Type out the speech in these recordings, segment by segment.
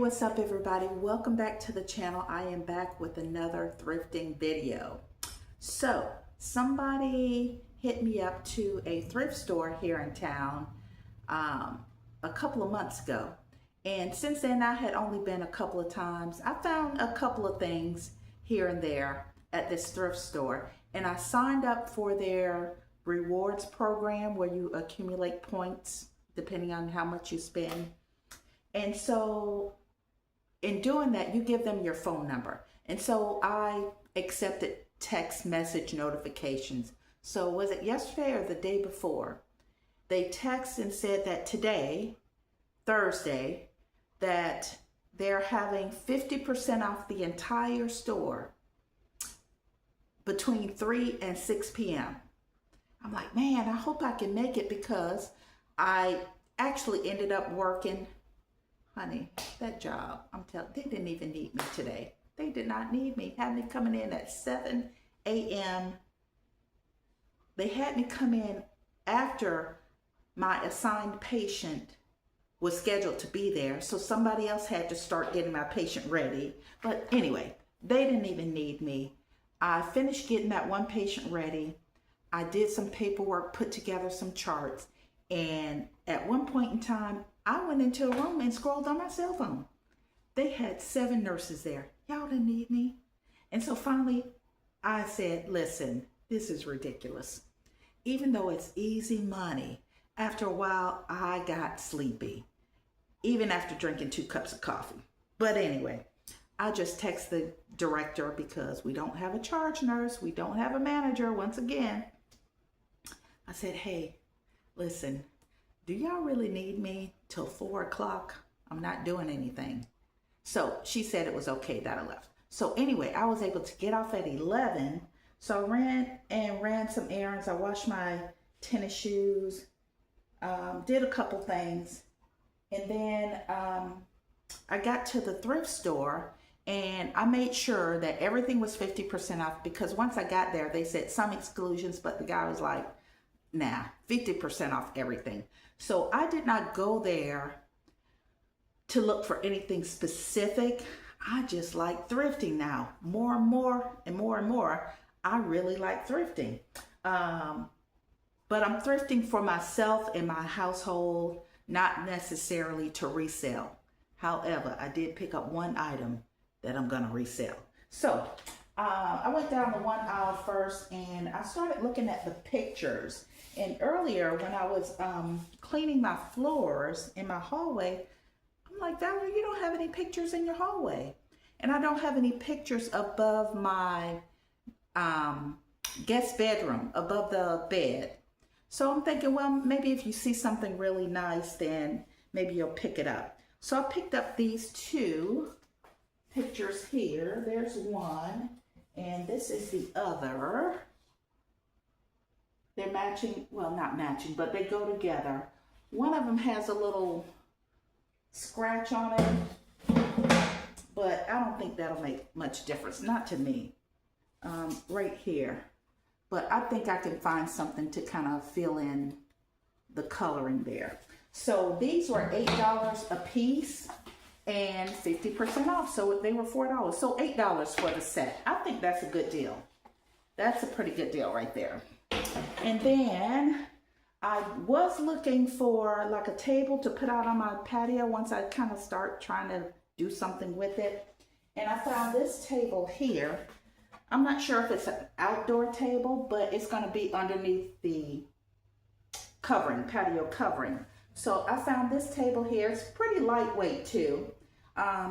What's up everybody? Welcome back to the channel. I am back with another thrifting video. So somebody hit me up to a thrift store here in town a couple of months ago. And since then I had only been a couple of times. I found a couple of things here and there at this thrift store. And I signed up for their rewards program where you accumulate points depending on how much you spend. And so in doing that, you give them your phone number. And so I accepted text message notifications. So was it yesterday or the day before? They texted and said that today, Thursday, that they're having 50% off the entire store between 3 and 6 p.m. I'm like, man, I hope I can make it because I actually ended up working. Honey, that job, I'm telling you, they didn't even need me today. They did not need me. Had me coming in at 7 a.m. They had me come in after my assigned patient was scheduled to be there. So somebody else had to start getting my patient ready. But anyway, they didn't even need me. I finished getting that one patient ready. I did some paperwork, put together some charts. And at one point in time, I went into a room and scrolled on my cell phone. They had 7 nurses there. Y'all didn't need me. And so finally, I said, listen, this is ridiculous. Even though it's easy money, after a while, I got sleepy. Even after drinking 2 cups of coffee. But anyway, I just text the director because we don't have a charge nurse. We don't have a manager once again. I said, hey, listen, do y'all really need me till 4 o'clock? I'm not doing anything. So she said it was okay that I left. So anyway, I was able to get off at 11. So I ran some errands. I washed my tennis shoes, did a couple things. And then I got to the thrift store and I made sure that everything was 50% off because once I got there, they said some exclusions, but the guy was like, nah, 50% off everything. So I did not go there to look for anything specific. I just like thrifting now. More and more and more and more, I really like thrifting. But I'm thrifting for myself and my household, not necessarily to resell. However, I did pick up one item that I'm gonna resell. So I went down the one aisle first and I started looking at the pictures. And earlier when I was cleaning my floors in my hallway, I'm like, Valerie, you don't have any pictures in your hallway. And I don't have any pictures above my guest bedroom, above the bed. So I'm thinking, well, maybe if you see something really nice, then maybe you'll pick it up. So I picked up these 2 pictures here. There's one, and this is the other. They're matching, well, not matching, but they go together. One of them has a little scratch on it, but I don't think that'll make much difference, not to me, right here. But I think I can find something to kind of fill in the coloring there. So these were $8 a piece and 50% off. So they were $4. So $8 for the set. I think that's a good deal. That's a pretty good deal right there. And then I was looking for like a table to put out on my patio once I kind of start trying to do something with it. And I found this table here. I'm not sure if it's an outdoor table, but it's going to be underneath the covering, patio covering. So I found this table here. It's pretty lightweight too.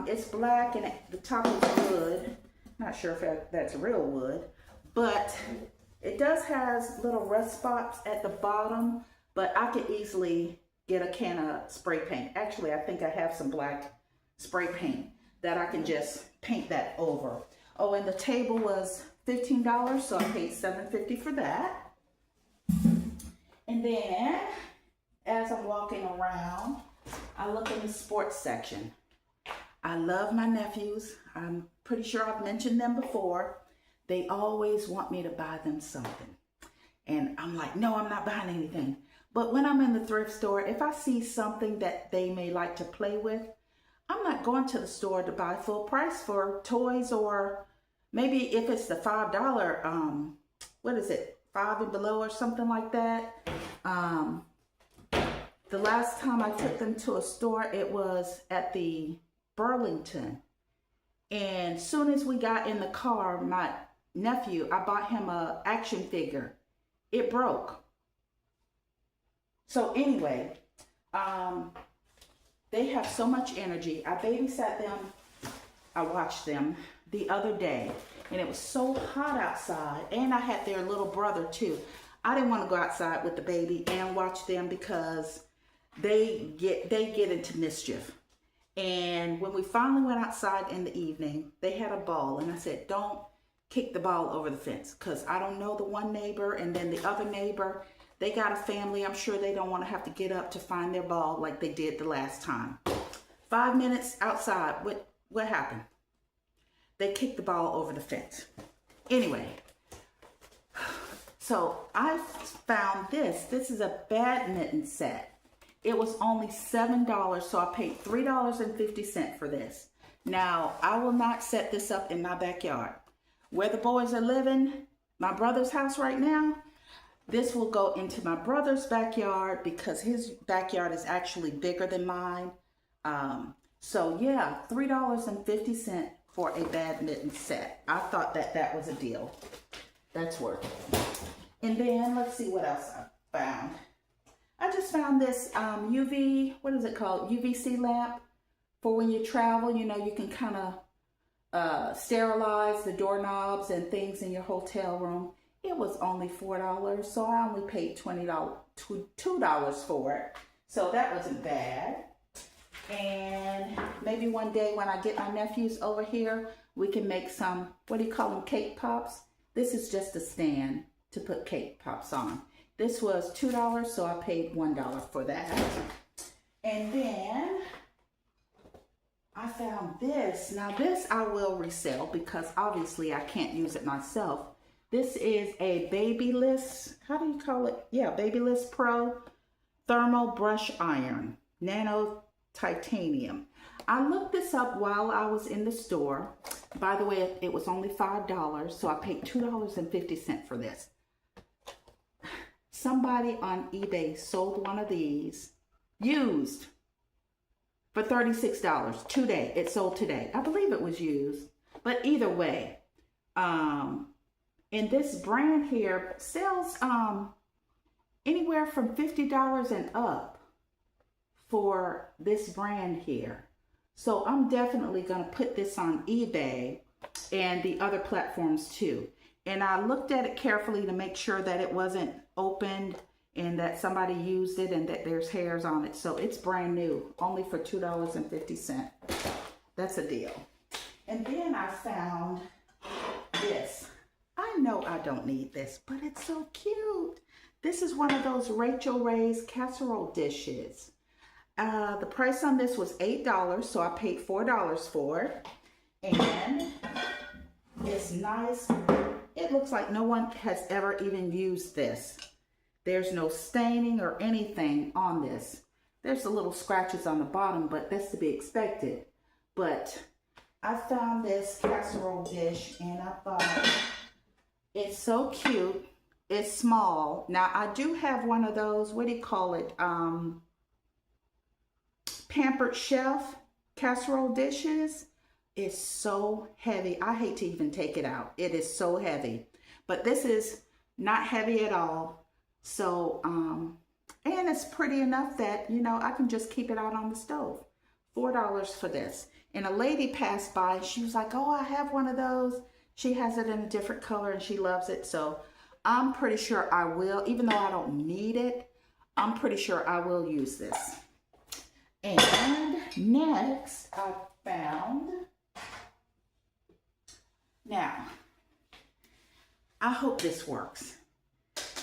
It's black and the top is wood. Not sure if that's real wood, but it does has little rust spots at the bottom, but I could easily get a can of spray paint. Actually, I think I have some black spray paint that I can just paint that over. Oh, and the table was $15, so I paid $7.50 for that. And then, as I'm walking around, I look in the sports section. I love my nephews. I'm pretty sure I've mentioned them before. They always want me to buy them something. And I'm like, no, I'm not buying anything. But when I'm in the thrift store, if I see something that they may like to play with, I'm not going to the store to buy full price for toys, or maybe if it's the $5, what is it, 5 and below or something like that. The last time I took them to a store, it was at the Burlington. And soon as we got in the car, my nephew, I bought him a action figure. It broke. So anyway, they have so much energy. I babysat them, I watched them the other day, and it was so hot outside, and I had their little brother too. I didn't want to go outside with the baby and watch them because they get into mischief. And when we finally went outside in the evening, they had a ball, and I said, don't kick the ball over the fence, because I don't know the one neighbor and then the other neighbor. They got a family. I'm sure they don't want to have to get up to find their ball like they did the last time. 5 minutes outside, what happened? They kicked the ball over the fence. Anyway, so I found this. This is a badminton set. It was only $7, so I paid $3.50 for this. Now, I will not set this up in my backyard. Where the boys are living, my brother's house right now, this will go into my brother's backyard because his backyard is actually bigger than mine. So yeah, $3.50 for a badminton set. I thought that was a deal. That's worth it. And then let's see what else I found. I just found this what is it called? UVC lamp for when you travel. You know, you can kind of sterilize the doorknobs and things in your hotel room. It was only $4, so I only paid $2 for it. So that wasn't bad. And maybe one day when I get my nephews over here, we can make some, what do you call them, cake pops? This is just a stand to put cake pops on. This was $2, so I paid $1 for that. And then I found this. Now this I will resell because obviously I can't use it myself. This is a Babyliss, how do you call it? Yeah, Babyliss Pro Thermal Brush Iron, Nano Titanium. I looked this up while I was in the store. By the way, it was only $5, so I paid $2.50 for this. Somebody on eBay sold one of these used for $36 today. It sold today. I believe it was used, but either way, and this brand here sells anywhere from $50 and up for this brand here. So I'm definitely going to put this on eBay and the other platforms too. And I looked at it carefully to make sure that it wasn't opened and that somebody used it and that there's hairs on it. So it's brand new, only for $2.50. That's a deal. And then I found this. I know I don't need this, but it's so cute. This is one of those Rachel Ray's casserole dishes. The price on this was $8, so I paid $4 for it. And it's nice. It looks like no one has ever even used this. There's no staining or anything on this. There's the little scratches on the bottom, but that's to be expected. But I found this casserole dish and I thought it's so cute. It's small. Now I do have one of those, what do you call it? Pampered Chef casserole dishes. It's so heavy. I hate to even take it out. It is so heavy. But this is not heavy at all. So, and it's pretty enough that, you know, I can just keep it out on the stove. $4 for this. And a lady passed by. She was like, oh, I have one of those. She has it in a different color and she loves it. So I'm pretty sure I will, even though I don't need it, I'm pretty sure I will use this. And next I found, now, I hope this works,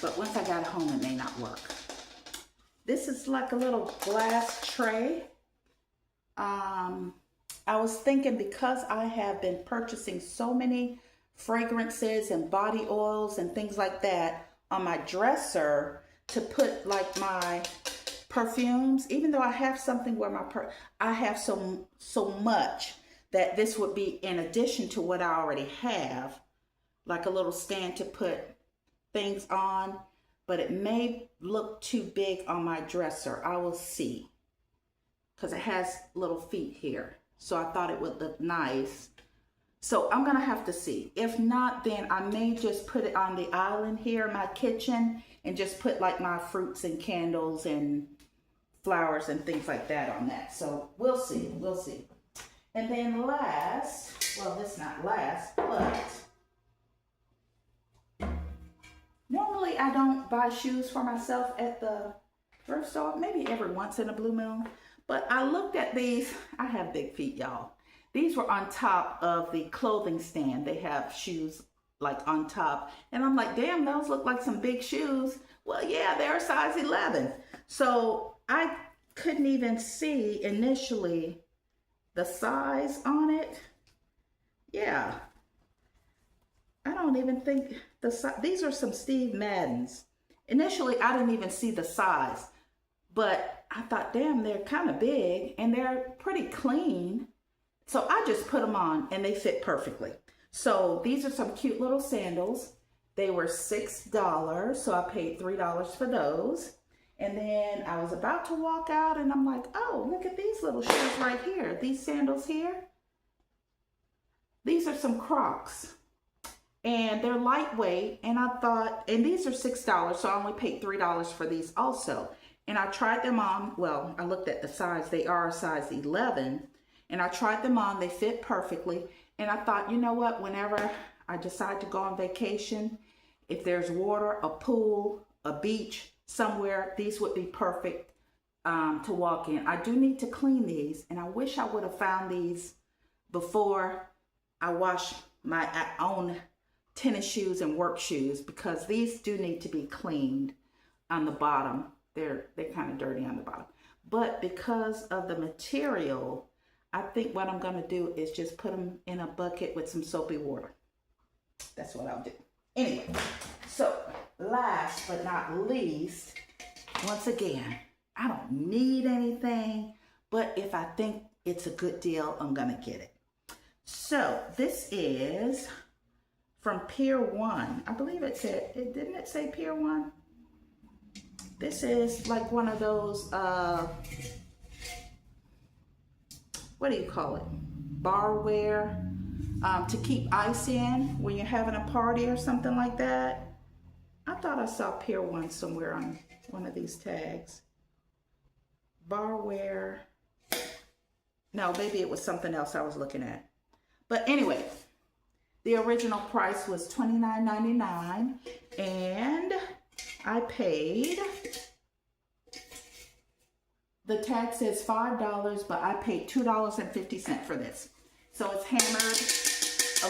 but once I got it home, it may not work. This is like a little glass tray. I was thinking because I have been purchasing so many fragrances and body oils and things like that on my dresser to put like my perfumes, even though I have something where I have so much that this would be in addition to what I already have, like a little stand to put things on, but it may look too big on my dresser. I will see, because it has little feet here. So I thought it would look nice. So I'm gonna have to see. If not, then I may just put it on the island here in my kitchen and just put like my fruits and candles and flowers and things like that on that. So we'll see, we'll see. And then last, well, this is not last, but normally I don't buy shoes for myself at the thrift store, maybe every once in a blue moon. But I looked at these. I have big feet, y'all. These were on top of the clothing stand. They have shoes like on top. And I'm like, damn, those look like some big shoes. Well, yeah, they're size 11. So I couldn't even see initially the size on it. Yeah. I don't even think the size. These are some Steve Maddens. Initially, I didn't even see the size. But I thought, damn, they're kind of big and they're pretty clean. So I just put them on and they fit perfectly. So these are some cute little sandals. They were $6, so I paid $3 for those. And then I was about to walk out and I'm like, oh, look at these little shoes right here. These sandals here. These are some Crocs. And they're lightweight. And I thought, and these are $6, so I only paid $3 for these also. And I tried them on. Well, I looked at the size. They are a size 11. And I tried them on. They fit perfectly. And I thought, you know what? Whenever I decide to go on vacation, if there's water, a pool, a beach, somewhere, these would be perfect to walk in. I do need to clean these. And I wish I would have found these before I wash my own tennis shoes and work shoes, because these do need to be cleaned on the bottom. They're kind of dirty on the bottom. But because of the material, I think what I'm going to do is just put them in a bucket with some soapy water. That's what I'll do. Anyway, so last but not least, once again, I don't need anything, but if I think it's a good deal, I'm going to get it. So this is from Pier 1. I believe it said, didn't it say Pier 1? This is like one of those, what do you call it? Barware, to keep ice in when you're having a party or something like that. I thought I saw Pier 1 somewhere on one of these tags. Barware. No, maybe it was something else I was looking at. But anyway, the original price was $29.99 and I paid, the tag says $5, but I paid $2.50 for this. So it's hammered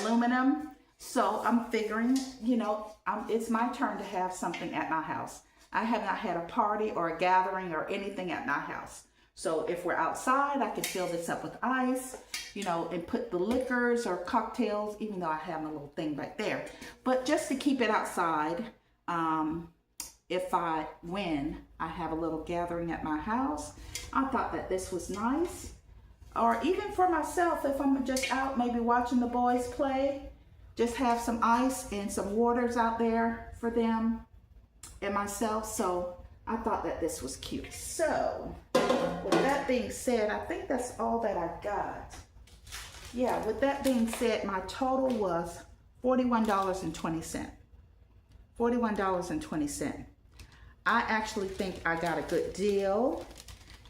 aluminum. So I'm figuring, you know, it's my turn to have something at my house. I have not had a party or a gathering or anything at my house. So if we're outside, I can fill this up with ice, you know, and put the liquors or cocktails, even though I have a little thing back there. But just to keep it outside, when I have a little gathering at my house, I thought that this was nice. Or even for myself, if I'm just out maybe watching the boys play, just have some ice and some waters out there for them and myself. So I thought that this was cute. So with that being said, I think that's all that I got. Yeah, with that being said, my total was $41.20. $41.20. I actually think I got a good deal.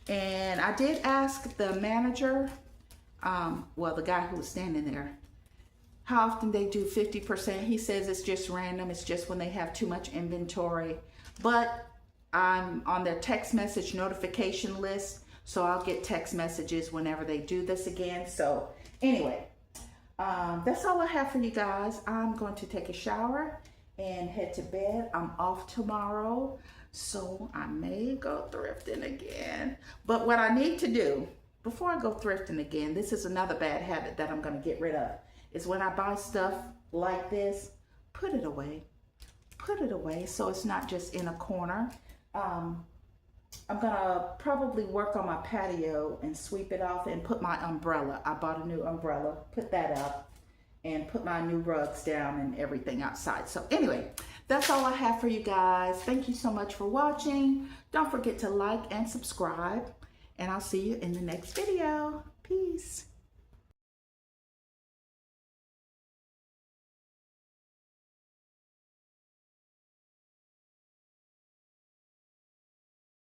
And I did ask the manager, well, the guy who was standing there, how often they do 50%. He says it's just random. It's just when they have too much inventory. But I'm on their text message notification list, so I'll get text messages whenever they do this again. So anyway, that's all I have for you guys. I'm going to take a shower and head to bed. I'm off tomorrow, so I may go thrifting again. But what I need to do before I go thrifting again, this is another bad habit that I'm going to get rid of, is when I buy stuff like this, put it away. Put it away so it's not just in a corner. I'm gonna probably work on my patio and sweep it off and put my umbrella. I bought a new umbrella, put that up, and put my new rugs down and everything outside. So anyway, that's all I have for you guys. Thank you so much for watching. Don't forget to like and subscribe, and I'll see you in the next video. Peace.